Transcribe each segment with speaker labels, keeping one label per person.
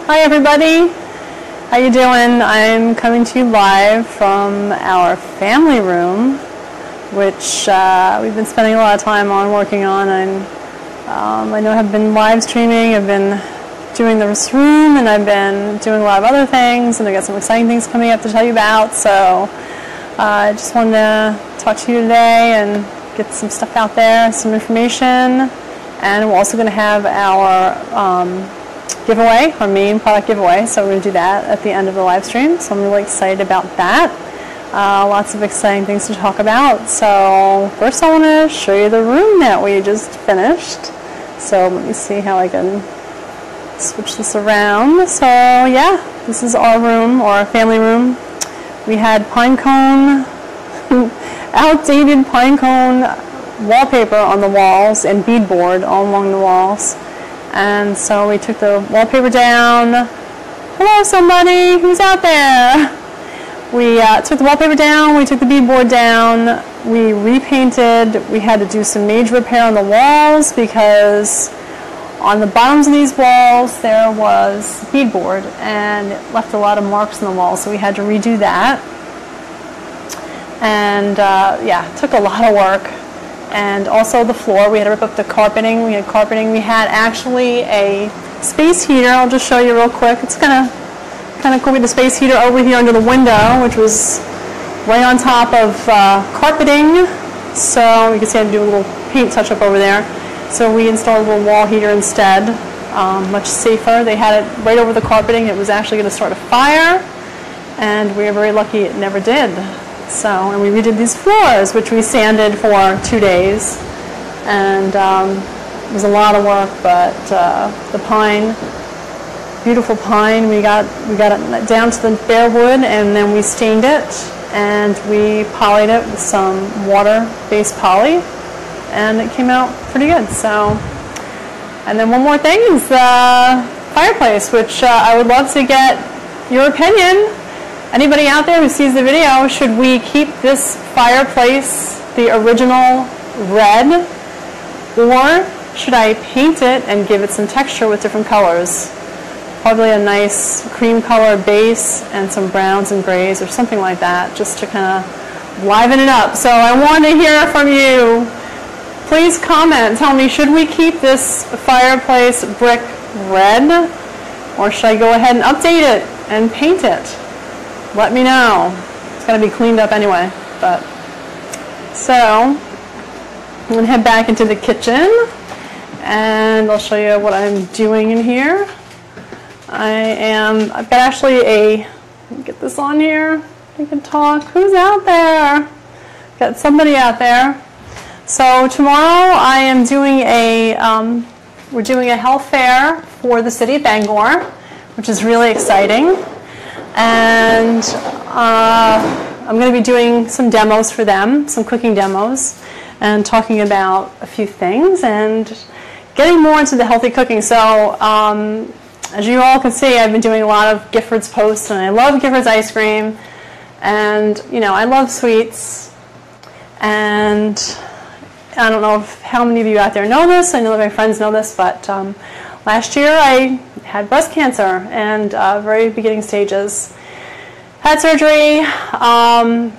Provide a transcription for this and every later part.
Speaker 1: Hi everybody, how you doing? I'm coming to you live from our family room, which we've been spending a lot of time on working on. And I know I've been live streaming, I've been doing this room, and I've been doing a lot of other things, and I've got some exciting things coming up to tell you about. So I just wanted to talk to you today and get some stuff out there, some information. And we're also going to have our giveaway, our main product giveaway. So we're going to do that at the end of the live stream. So I'm really excited about that. Lots of exciting things to talk about. So first I want to show you the room that we just finished. So let me see how I can switch this around. So yeah, this is our room, or our family room. We had pine cone, outdated pine cone wallpaper on the walls and beadboard all along the walls. And so we took the wallpaper down. Hello somebody, who's out there? We took the wallpaper down, we took the beadboard down, we repainted. We had to do some major repair on the walls because on the bottoms of these walls there was beadboard and it left a lot of marks on the walls, so we had to redo that. And yeah, it took a lot of work. And also the floor, we had to rip up the carpeting. We had carpeting. We had actually a space heater. I'll just show you real quick. It's kind of cool. We had the space heater over here under the window, which was right on top of carpeting. So you can see I had to do a little paint touch-up over there. So we installed a little wall heater instead, much safer. They had it right over the carpeting. It was actually going to start a fire, and we were very lucky it never did. So, and we redid these floors, which we sanded for 2 days, and it was a lot of work. But the pine, beautiful pine, we got it down to the bare wood, and then we stained it, and we polyed it with some water-based poly, and it came out pretty good. So, and then one more thing is the fireplace, which I would love to get your opinion. Anybody out there who sees the video, should we keep this fireplace the original red, or should I paint it and give it some texture with different colors? Probably a nice cream color base and some browns and grays or something like that, just to kind of liven it up. So I want to hear from you. Please comment, tell me, should we keep this fireplace brick red, or should I go ahead and update it and paint it? Let me know. It's going to be cleaned up anyway. But so I'm going to head back into the kitchen, and I'll show you what I'm doing in here. I've got actually let me get this on here. I can talk. Who's out there? Got somebody out there. So tomorrow I am doing we're doing a health fair for the city of Bangor, which is really exciting. And I'm going to be doing some demos for them, some cooking demos, and talking about a few things and getting more into the healthy cooking. So as you all can see, I've been doing a lot of Gifford's posts, and I love Gifford's ice cream, and you know, I love sweets. And I don't know how many of you out there know this. I know that my friends know this, but last year I had breast cancer, and very beginning stages. Had surgery,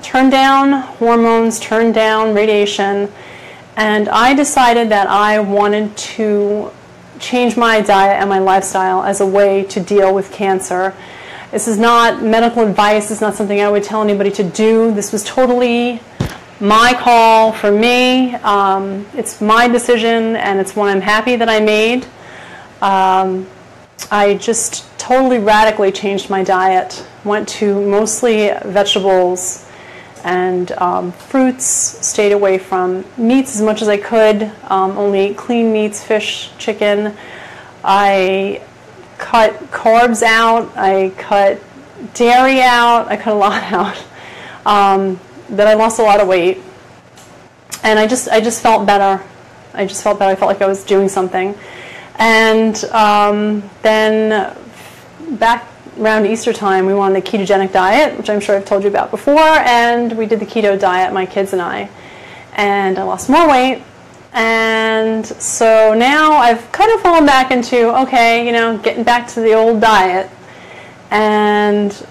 Speaker 1: turned down hormones, turned down radiation, and I decided that I wanted to change my diet and my lifestyle as a way to deal with cancer. This is not medical advice. It's not something I would tell anybody to do. This was totally my call for me. It's my decision, and it's one I'm happy that I made. I just totally radically changed my diet. Went to mostly vegetables and fruits, stayed away from meats as much as I could, only ate clean meats, fish, chicken. I cut carbs out, I cut dairy out, I cut a lot out. That I lost a lot of weight, and I just felt better. I felt like I was doing something. And then back around Easter time, we wanted a ketogenic diet, which I'm sure I've told you about before, and we did the keto diet, my kids and I lost more weight, And so now I've kind of fallen back into, okay, you know, getting back to the old diet. And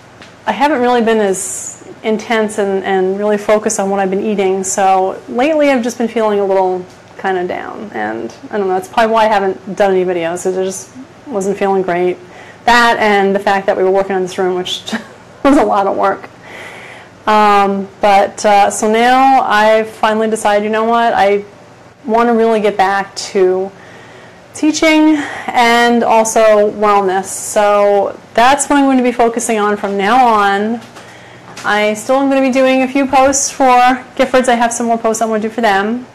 Speaker 1: I haven't really been as intense and really focused on what I've been eating. So lately I've just been feeling a little kind of down. And I don't know, that's probably why I haven't done any videos, because I just wasn't feeling great. That and the fact that we were working on this room, which was a lot of work. So now I've finally decided, you know what, I want to really get back to teaching and also wellness. So that's what I'm going to be focusing on from now on. I still am going to be doing a few posts for Giffords. I have some more posts I want to do for them,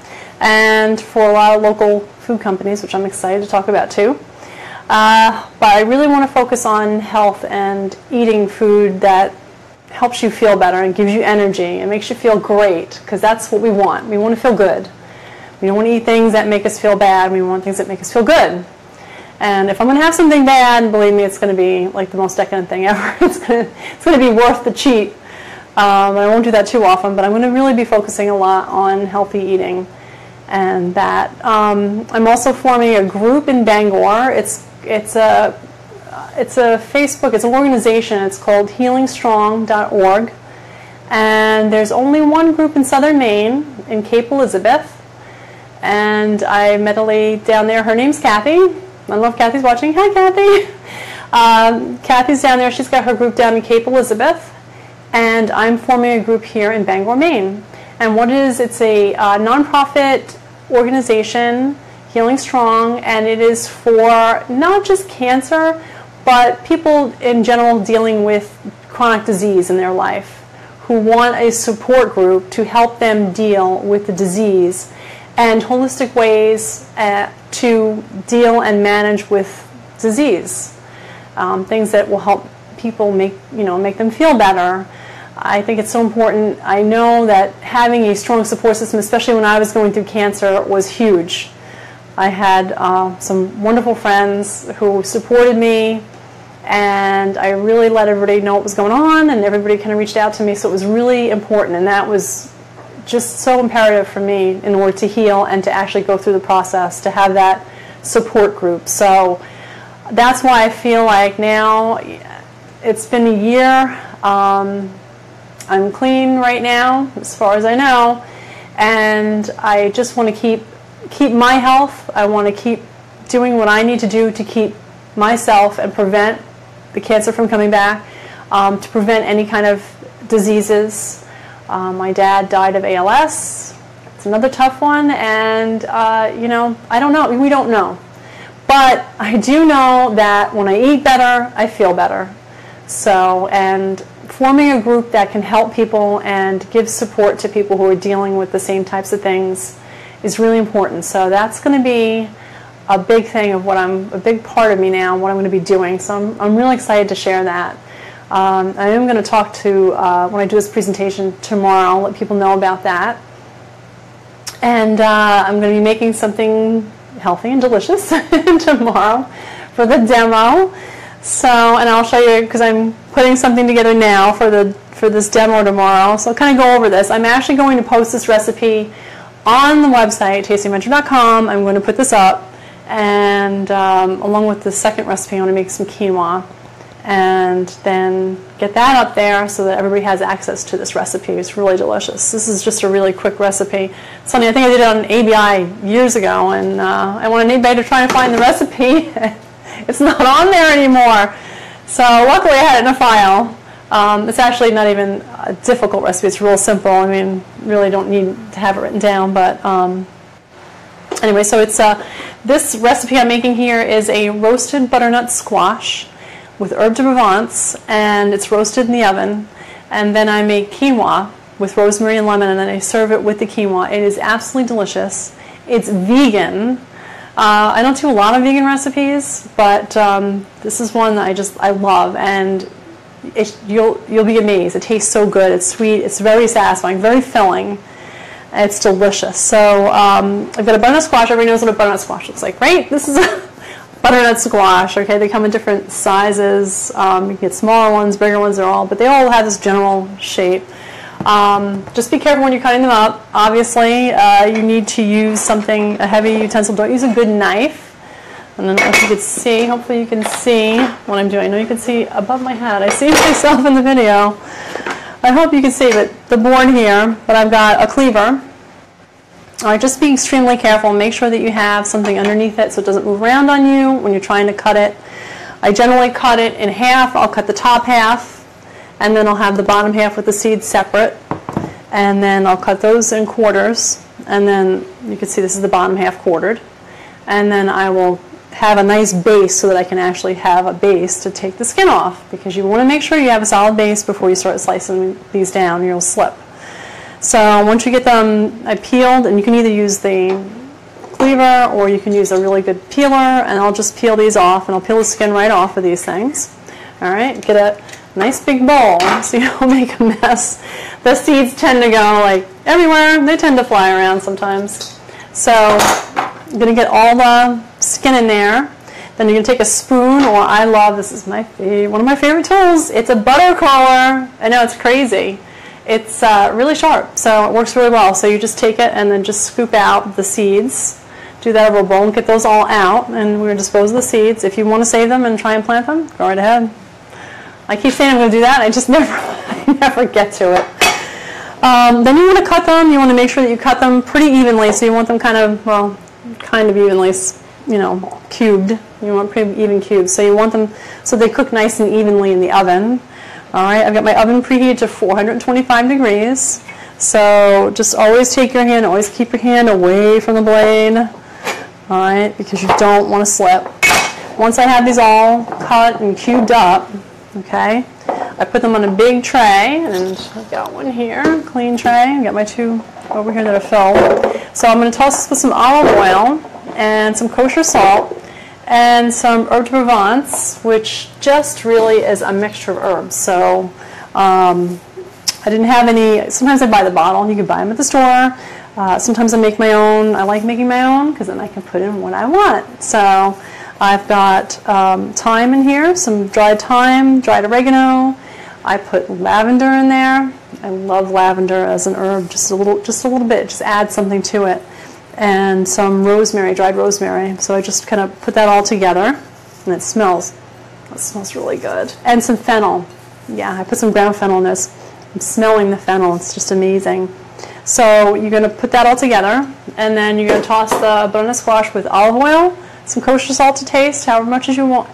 Speaker 1: and for a lot of local food companies, which I'm excited to talk about too. But I really want to focus on health and eating food that helps you feel better and gives you energy and makes you feel great, because that's what we want. We want to feel good. We don't want to eat things that make us feel bad. We want things that make us feel good. And if I'm going to have something bad, believe me, it's going to be like the most decadent thing ever. It's going to be worth the cheat. I won't do that too often, but I'm going to really be focusing a lot on healthy eating. And that I'm also forming a group in Bangor. It's a Facebook, it's an organization. It's called healingstrong.org. And there's only one group in southern Maine, in Cape Elizabeth. And I met a lady down there. Her name's Kathy. I don't know if Kathy's watching. Hi, Kathy. Kathy's down there. She's got her group down in Cape Elizabeth. And I'm forming a group here in Bangor, Maine. And what it is, it's a nonprofit organization, Healing Strong, and it is for not just cancer, but people in general dealing with chronic disease in their life, who want a support group to help them deal with the disease and holistic ways to deal and manage with disease. Things that will help people make them feel better. I think it's so important. I know that having a strong support system, especially when I was going through cancer, was huge. I had some wonderful friends who supported me, and I really let everybody know what was going on, and everybody kind of reached out to me, so it was really important, and that was just so imperative for me in order to heal and to actually go through the process, to have that support group. So that's why I feel like now it's been a year. I'm clean right now, as far as I know, and I just want to keep my health. I want to keep doing what I need to do to keep myself and prevent the cancer from coming back, to prevent any kind of diseases. My dad died of ALS. It's another tough one, and I don't know. We don't know, but I do know that when I eat better, I feel better. So, and forming a group that can help people and give support to people who are dealing with the same types of things is really important. So that's going to be a big thing of a big part of me now, what I'm going to be doing. So I'm really excited to share that. I am going to talk to, when I do this presentation tomorrow, I'll let people know about that. And I'm going to be making something healthy and delicious tomorrow for the demo. So, and I'll show you, because I'm putting something together now for this demo tomorrow. So I'll kind of go over this. I'm actually going to post this recipe on the website, tastyadventure.com. I'm going to put this up, and along with the second recipe, I want to make some quinoa, and then get that up there so that everybody has access to this recipe. It's really delicious. This is just a really quick recipe. It's funny, I think I did it on ABI years ago, and I wanted anybody to try and find the recipe. It's not on there anymore. So luckily I had it in a file. It's actually not even a difficult recipe. It's real simple. I mean, really don't need to have it written down. But anyway, so it's this recipe I'm making here is a roasted butternut squash with herb de Provence, and it's roasted in the oven. And then I make quinoa with rosemary and lemon, and then I serve it with the quinoa. It is absolutely delicious. It's vegan. I don't do a lot of vegan recipes, but this is one that I love, and you'll be amazed. It tastes so good. It's sweet. It's very satisfying, very filling. It's delicious. So I've got a butternut squash. Everybody knows what a butternut squash looks like, right? This is a butternut squash. Okay, they come in different sizes. You can get smaller ones, bigger ones. But they all have this general shape. Just be careful when you're cutting them up. Obviously, you need to use a heavy utensil. Don't use a good knife. And then if you can see, hopefully you can see what I'm doing. I know you can see above my head. I see myself in the video. I hope you can see the board here, but I've got a cleaver. All right, just be extremely careful. Make sure that you have something underneath it so it doesn't move around on you when you're trying to cut it. I generally cut it in half. I'll cut the top half, and then I'll have the bottom half with the seeds separate. And then I'll cut those in quarters, and then you can see this is the bottom half quartered. And then I will have a nice base so that I can actually have a base to take the skin off, because you want to make sure you have a solid base before you start slicing these down, or you'll slip. So once you get them peeled, and you can either use the cleaver or you can use a really good peeler, and I'll just peel these off, and I'll peel the skin right off of these things. All right, get a nice big bowl so you don't make a mess. The seeds tend to go like everywhere. They tend to fly around sometimes. So I'm going to get all the skin in there. Then you're going to take a spoon, or I love, this is one of my favorite tools. It's a butter crawler. I know, it's crazy. It's really sharp, so it works really well. So you just take it and then just scoop out the seeds. Do that over a bowl and get those all out, and we're going to dispose of the seeds. If you want to save them and try and plant them, go right ahead. I keep saying I'm going to do that, I just never get to it. Then you want to cut them. You want to make sure that you cut them pretty evenly. So you want them kind of evenly, cubed. You want pretty even cubes. So you want them so they cook nice and evenly in the oven. All right, I've got my oven preheated to 425 degrees. So just always take your hand, always keep your hand away from the blade. All right, because you don't want to slip. Once I have these all cut and cubed up, okay, I put them on a big tray, and I've got one here, clean tray. I've got my two over here that are filled. So I'm going to toss this with some olive oil and some kosher salt and some herb de Provence, which just really is a mixture of herbs. So I didn't have any. Sometimes I buy the bottle. You can buy them at the store. Sometimes I make my own. I like making my own because then I can put in what I want. So I've got thyme in here, some dried thyme, dried oregano. I put lavender in there. I love lavender as an herb, just a little bit. Just add something to it, and some rosemary, dried rosemary. So I just kind of put that all together, and it smells really good. And some fennel. Yeah, I put some ground fennel in this. I'm smelling the fennel. It's just amazing. So you're going to put that all together, and then you're going to toss the butternut squash with olive oil, some kosher salt to taste, however much as you want.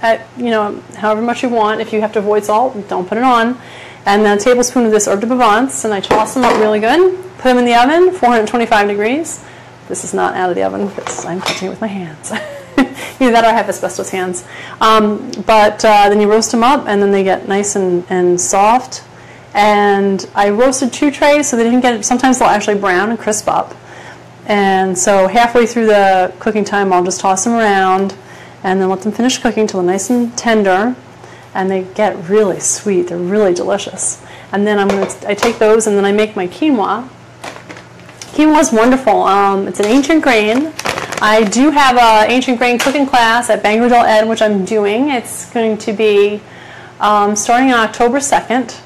Speaker 1: However much you want. If you have to avoid salt, don't put it on. And then a tablespoon of this herb de Provence, and I toss them up really good. Put them in the oven, 425 degrees. This is not out of the oven because I'm touching it with my hands. Either that or I have asbestos hands. Then you roast them up, and then they get nice and soft. And I roasted 2 trays so they didn't get, sometimes they'll actually brown and crisp up. And so halfway through the cooking time, I'll just toss them around and then let them finish cooking till they're nice and tender. And they get really sweet. They're really delicious. And then I take those and then I make my quinoa. Quinoa is wonderful. It's an ancient grain. I do have an ancient grain cooking class at Bangor Del Ed, which I'm doing. It's going to be starting on October 2nd.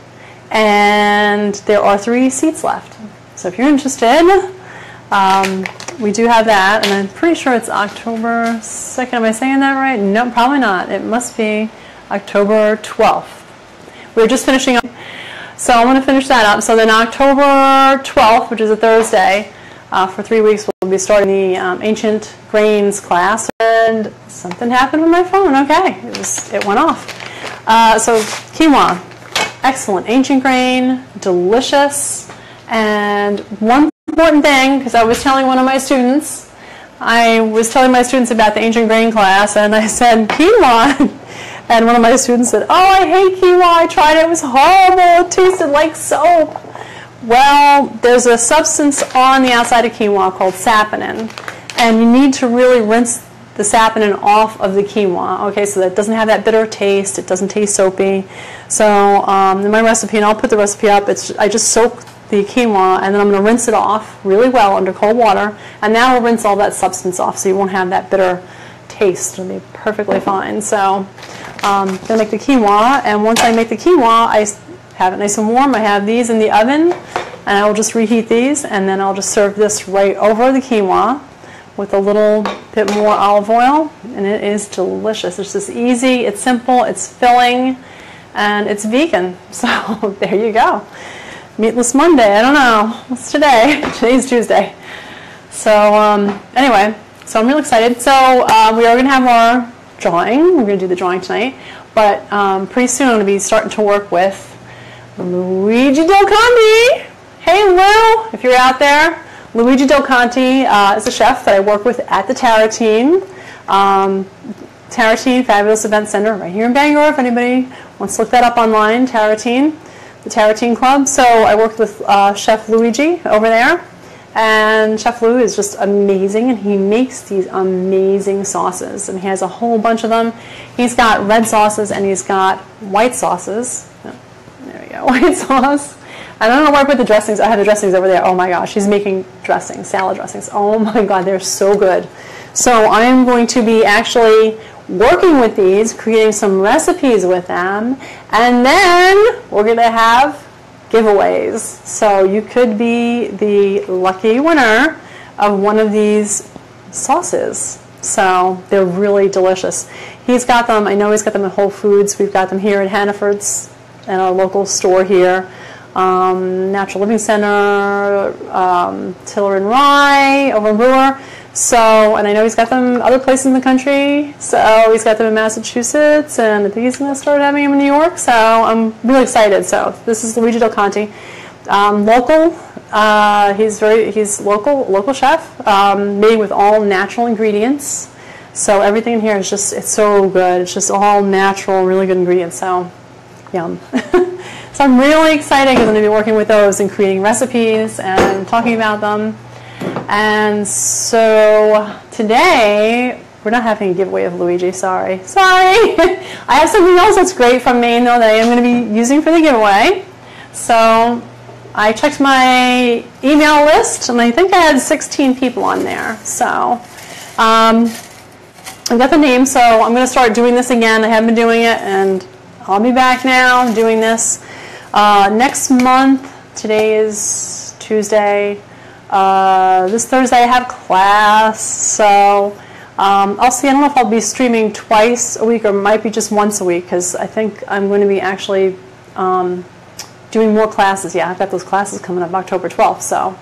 Speaker 1: And there are 3 seats left. So if you're interested, we do have that. And I'm pretty sure it's October 2nd. Am I saying that right? No, probably not. It must be October 12th. We're just finishing up. So I'm going to finish that up. So then October 12th, which is a Thursday, for 3 weeks, we'll be starting the Ancient Grains class. And something happened with my phone. Okay, it went off. So quinoa. Excellent. Ancient grain, delicious. And one important thing, because I was telling my students about the ancient grain class, and I said quinoa. And one of my students said, "Oh, I hate quinoa. I tried it. It was horrible. It tasted like soap." Well, there's a substance on the outside of quinoa called saponin, and you need to really rinse the saponin off of the quinoa, okay, so that it doesn't have that bitter taste. It doesn't taste soapy. So in my recipe, and I'll put the recipe up, I just soak the quinoa, and then I'm going to rinse it off really well under cold water, and that will rinse all that substance off, so you won't have that bitter taste. It'll be perfectly fine. So I'm going to make the quinoa, and once I make the quinoa, I have it nice and warm. I have these in the oven And I will just reheat these, and then I'll just serve this right over the quinoa with a little bit more olive oil, and it is delicious. It's just easy, it's simple, it's filling, and it's vegan. So there you go. Meatless Monday, I don't know, what's today? Today's Tuesday. So anyway, so I'm really excited. So we are gonna have our drawing. We're gonna do the drawing tonight, but pretty soon I'm gonna be starting to work with Luigi Del Conte. Hey Lou, if you're out there. Luigi Del Conte is a chef that I work with at the Tarotine. Tarotine, fabulous event center right here in Bangor. If anybody wants to look that up online, Tarotine, the Tarotine Club. So I worked with Chef Luigi over there. And Chef Lou is just amazing, and he makes these amazing sauces. And he has a whole bunch of them. He's got red sauces, and he's got white sauces. Oh, there we go, white sauce. I don't know where I put the dressings. I have the dressings over there. Oh my gosh, he's making dressings, salad dressings. Oh my God, they're so good. So I am going to be actually working with these, creating some recipes with them, and then we're going to have giveaways. So you could be the lucky winner of one of these sauces. So they're really delicious. He's got them, I know he's got them at Whole Foods. We've got them here at Hannaford's, in our local store here. Natural Living Center, Tiller and Rye, over in Brewer. So, and I know he's got them other places in the country. So he's got them in Massachusetts, and I think he's going to start having them in New York. So I'm really excited. So this is Luigi Del Conte, local. He's local chef, made with all natural ingredients. So everything in here is just, it's so good. It's just all natural, really good ingredients. So yum. So I'm really excited because I'm going to be working with those and creating recipes and talking about them. And so today, we're not having a giveaway of Luigi, sorry. I have something else that's great from Maine though that I am going to be using for the giveaway. So I checked my email list, and I think I had 16 people on there. So I got the name, so I'm going to start doing this again. I haven't been doing it, and I'll be back now doing this. Next month, today is Tuesday, this Thursday I have class, so I'll see. I don't know if I'll be streaming twice a week or might be just once a week, because I think I'm going to be actually doing more classes. Yeah, I've got those classes coming up October 12th, so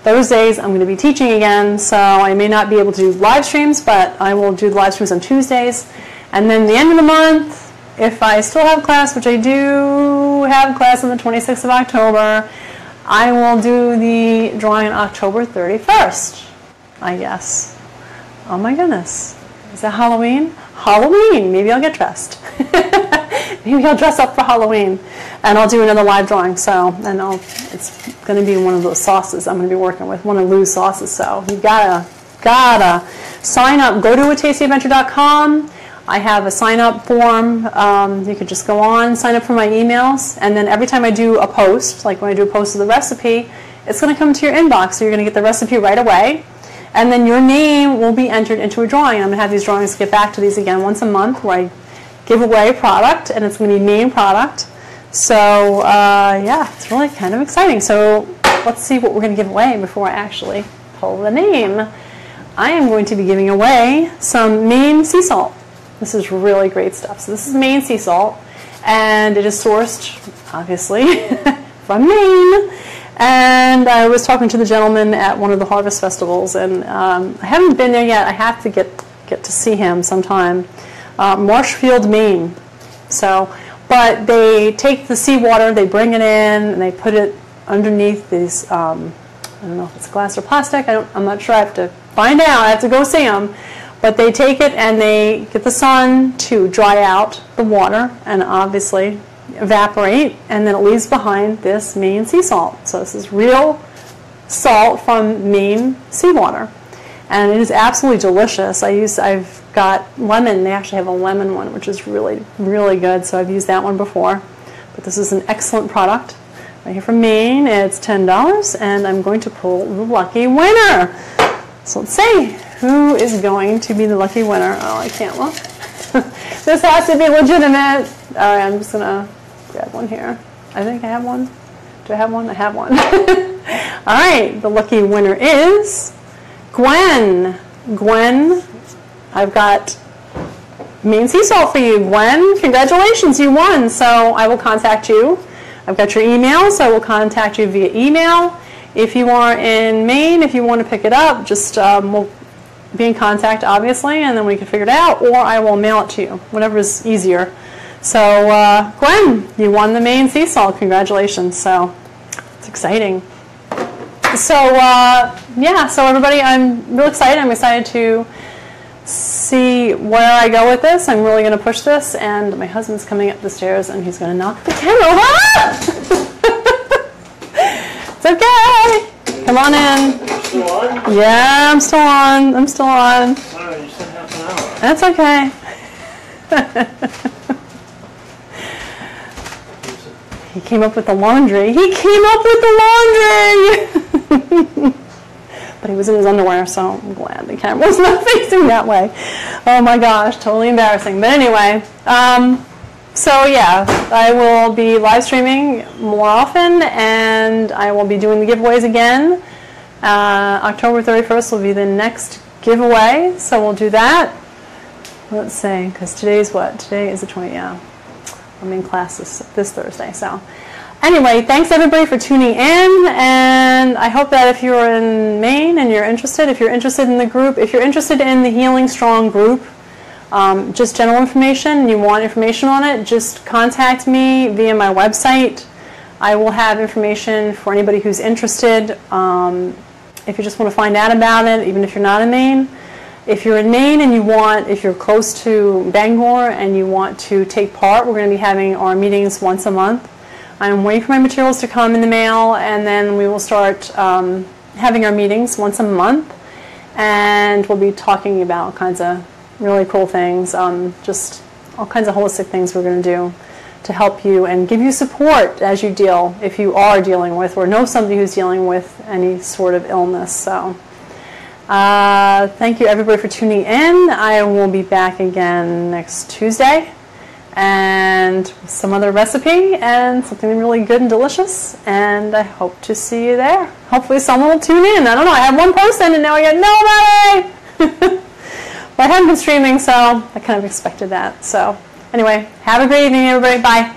Speaker 1: Thursdays I'm going to be teaching again, so I may not be able to do live streams, but I will do the live streams on Tuesdays. And then the end of the month, if I still have class, which I do have class on the 26th of October, I will do the drawing on October 31st, I guess. Oh my goodness. Is that Halloween? Halloween! Maybe I'll get dressed. Maybe I'll dress up for Halloween. And I'll do another live drawing. So, and it's going to be one of those sauces I'm going to be working with, one of Lou's sauces. So you gotta sign up. Go to atastyadventure.com. I have a sign-up form. You could just go on, sign up for my emails, and then every time I do a post, like when I do a post of the recipe, it's going to come to your inbox, so you're going to get the recipe right away, and then your name will be entered into a drawing. I'm going to have these drawings, get back to these again once a month, where I give away a product, and it's going to be main product. So, yeah, it's really kind of exciting. So let's see what we're going to give away before I actually pull the name. I am going to be giving away some Maine sea salt. This is really great stuff. So this is Maine sea salt, and it is sourced, obviously, from Maine. And I was talking to the gentleman at one of the harvest festivals, and I haven't been there yet. I have to get to see him sometime. Marshfield, Maine. So, but they take the seawater, they bring it in, and they put it underneath these, I don't know if it's glass or plastic. I'm not sure. I have to find out. I have to go see them. But they take it and they get the sun to dry out the water and obviously evaporate, and then it leaves behind this Maine sea salt. So this is real salt from Maine seawater, and it is absolutely delicious. I've got lemon. They actually have a lemon one, which is really, really good. So I've used that one before. But this is an excellent product right here from Maine. It's $10, and I'm going to pull the lucky winner. So let's see. Who is going to be the lucky winner? Oh, I can't look. This has to be legitimate. All right, I'm just going to grab one here. I think I have one. Do I have one? I have one. All right, the lucky winner is Gwen. Gwen, I've got Maine sea salt for you. Gwen, congratulations, you won. So I will contact you. I've got your email, so I will contact you via email. If you are in Maine, if you want to pick it up, just we'll be in contact, obviously, and then we can figure it out, or I will mail it to you, whatever is easier. So, Gwen, you won the Maine sea salt. Congratulations. So, it's exciting. So, yeah, so everybody, I'm real excited. I'm excited to see where I go with this. I'm really going to push this, and my husband's coming up the stairs, and he's going to knock the camera over. It's okay. Come on in.
Speaker 2: Still on?
Speaker 1: Yeah, I'm still on. I'm still on.
Speaker 2: Oh, you said half an hour.
Speaker 1: That's okay. He came up with the laundry. He came up with the laundry! But he was in his underwear, so I'm glad the camera's not facing that way. Oh my gosh, totally embarrassing. But anyway, so yeah, I will be live streaming more often, and I will be doing the giveaways again. October 31st will be the next giveaway, so we'll do that. Let's see, because today's what? Today is the 20th, yeah. I'm in class this Thursday, so. Anyway, thanks everybody for tuning in, and I hope that if you're in Maine and you're interested, if you're interested in the group, if you're interested in the Healing Strong group, just general information, and you want information on it, just contact me via my website. I will have information for anybody who's interested. If you just want to find out about it, even if you're not in Maine. If you're in Maine and if you're close to Bangor and you want to take part, we're going to be having our meetings once a month. I'm waiting for my materials to come in the mail, and then we will start having our meetings once a month, and we'll be talking about all kinds of really cool things, just all kinds of holistic things we're going to do to help you and give you support as you deal, if you are dealing with or know somebody who's dealing with any sort of illness. So thank you everybody for tuning in. I will be back again next Tuesday, and some other recipe and something really good and delicious, and I hope to see you there. Hopefully someone will tune in. I don't know, I have one person and now I got nobody. But I haven't been streaming, so I kind of expected that. So anyway, have a great evening everybody. Bye.